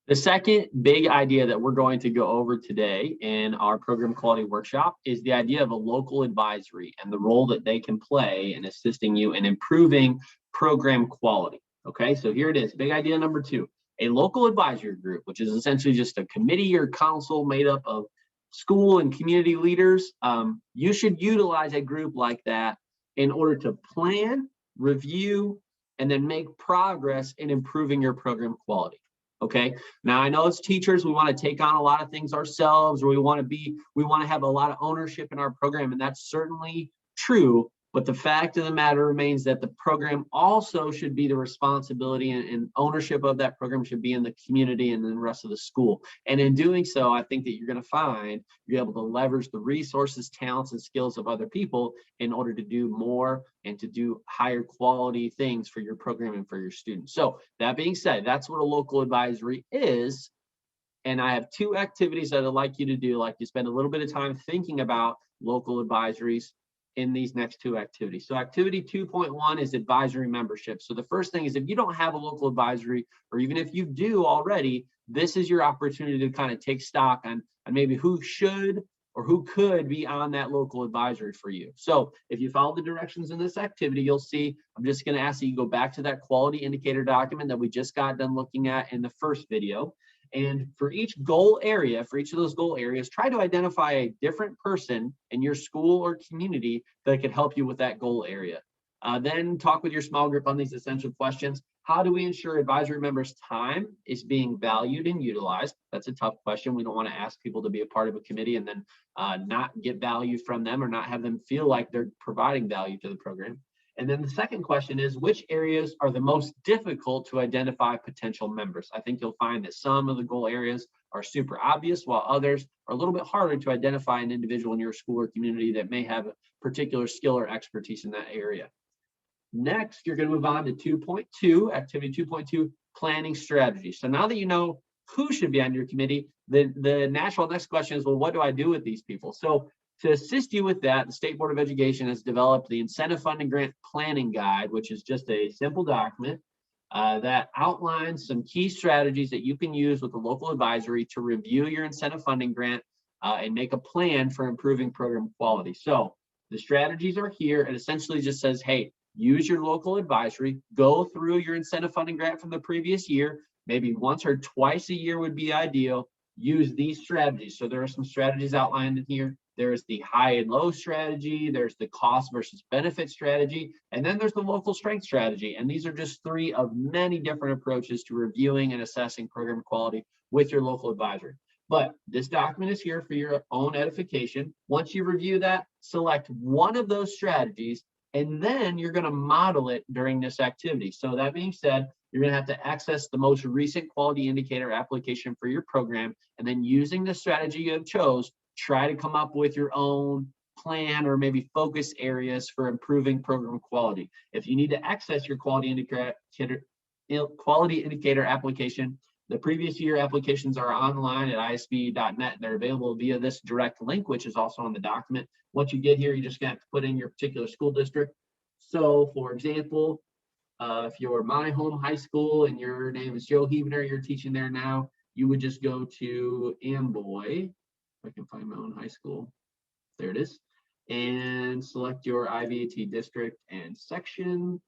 The second big idea that we're going to go over today in our program quality workshop is the idea of a local advisory and the role that they can play in assisting you in improving program quality. Okay, so here it is, big idea number two, a local advisory group, which is essentially just a committee or council made up of school and community leaders. You should utilize a group like that in order to plan, review, and then make progress in improving your program quality. Okay, now I know as teachers, we want to take on a lot of things ourselves, or we want to have a lot of ownership in our program, and that's certainly true. But the fact of the matter remains that the program also should be the responsibility and ownership of that program should be in the community and the rest of the school. And in doing so, I think that you're going to find you're able to leverage the resources, talents, and skills of other people in order to do more and to do higher quality things for your program and for your students. So that being said, that's what a local advisory is. And I have two activities that I'd like you to do, like you spend a little bit of time thinking about local advisories in these next two activities. So activity 2.1 is advisory membership. So the first thing is, if you don't have a local advisory, or even if you do already, this is your opportunity to kind of take stock on maybe who should or who could be on that local advisory for you. So if you follow the directions in this activity, you'll see, I'm just going to ask that you go back to that quality indicator document that we just got done looking at in the first video. And for each goal area, for each of those goal areas, try to identify a different person in your school or community that could help you with that goal area. Then talk with your small group on these essential questions. How do we ensure advisory members' time is being valued and utilized? That's a tough question. We don't want to ask people to be a part of a committee and then not get value from them or not have them feel like they're providing value to the program. And then the second question is, which areas are the most difficult to identify potential members? I think you'll find that some of the goal areas are super obvious, while others are a little bit harder to identify an individual in your school or community that may have a particular skill or expertise in that area. Next, you're going to move on to 2.2, activity 2.2, planning strategy. So now that you know who should be on your committee, the natural next question is, well, what do I do with these people? So to assist you with that, the State Board of Education has developed the Incentive Funding Grant Planning Guide, which is just a simple document that outlines some key strategies that you can use with the local advisory to review your incentive funding grant and make a plan for improving program quality. So the strategies are here. It essentially just says, hey, use your local advisory, go through your incentive funding grant from the previous year, maybe once or twice a year would be ideal. Use these strategies. So there are some strategies outlined in here. There's the high and low strategy, there's the cost versus benefit strategy, and then there's the local strength strategy. And these are just three of many different approaches to reviewing and assessing program quality with your local advisory. But this document is here for your own edification. Once you review that, select one of those strategies, and then you're going to model it during this activity. So that being said, you're going to have to access the most recent quality indicator application for your program, and then using the strategy you have chose, try to come up with your own plan or maybe focus areas for improving program quality. If you need to access your quality indicator application, the previous year applications are online at isb.net. They're available via this direct link, which is also on the document. Once you get here, you just have to put in your particular school district. So for example, if you're My Home High School and your name is Joe Huebner, you're teaching there now, you would just go to Amboy. I can find my own high school. There it is. And select your IVAT district and section.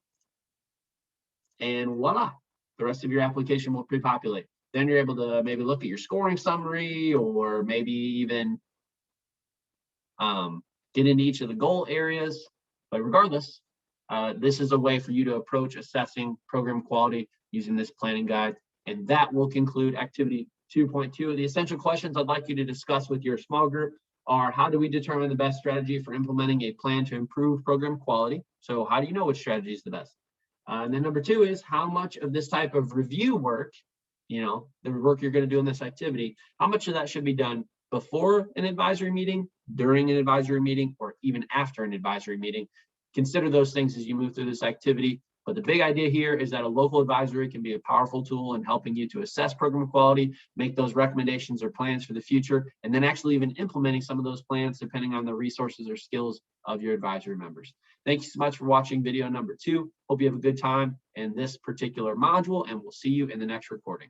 And voila, the rest of your application will pre-populate. Then you're able to maybe look at your scoring summary or maybe even get into each of the goal areas. But regardless, this is a way for you to approach assessing program quality using this planning guide. And that will conclude activity 2.2. The essential questions I'd like you to discuss with your small group are, how do we determine the best strategy for implementing a plan to improve program quality? So how do you know which strategy is the best? And then number two is, how much of this type of review work, the work you're going to do in this activity, how much of that should be done before an advisory meeting, during an advisory meeting, or even after an advisory meeting? Consider those things as you move through this activity. But the big idea here is that a local advisory can be a powerful tool in helping you to assess program quality, make those recommendations or plans for the future, and then actually even implementing some of those plans depending on the resources or skills of your advisory members. Thank you so much for watching video number 2. Hope you have a good time in this particular module, and we'll see you in the next recording.